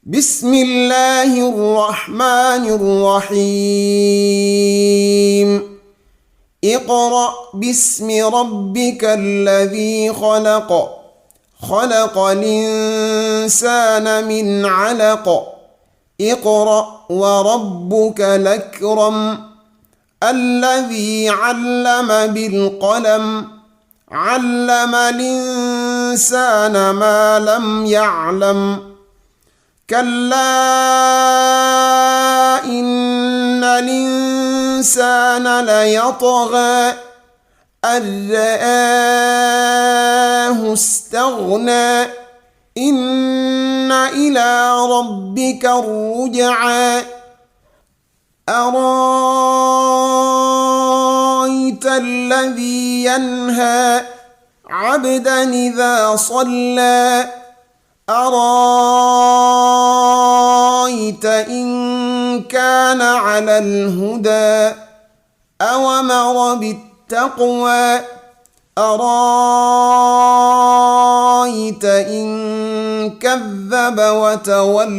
بسم الله الرحمن الرحيم اقرأ باسم ربك الذي خلق خلق الإنسان من علق اقرأ وربك الأكرم الذي علم بالقلم علم الإنسان ما لم يعلم كلا إن الإنسان ليطغى أن رآه استغنى إن إلى ربك الرجعى أرايت الذي ينهى عبدا إذا صلى أرايت إن كان على الهدى أوامر بالتقوى أرايت إن كذب وتولى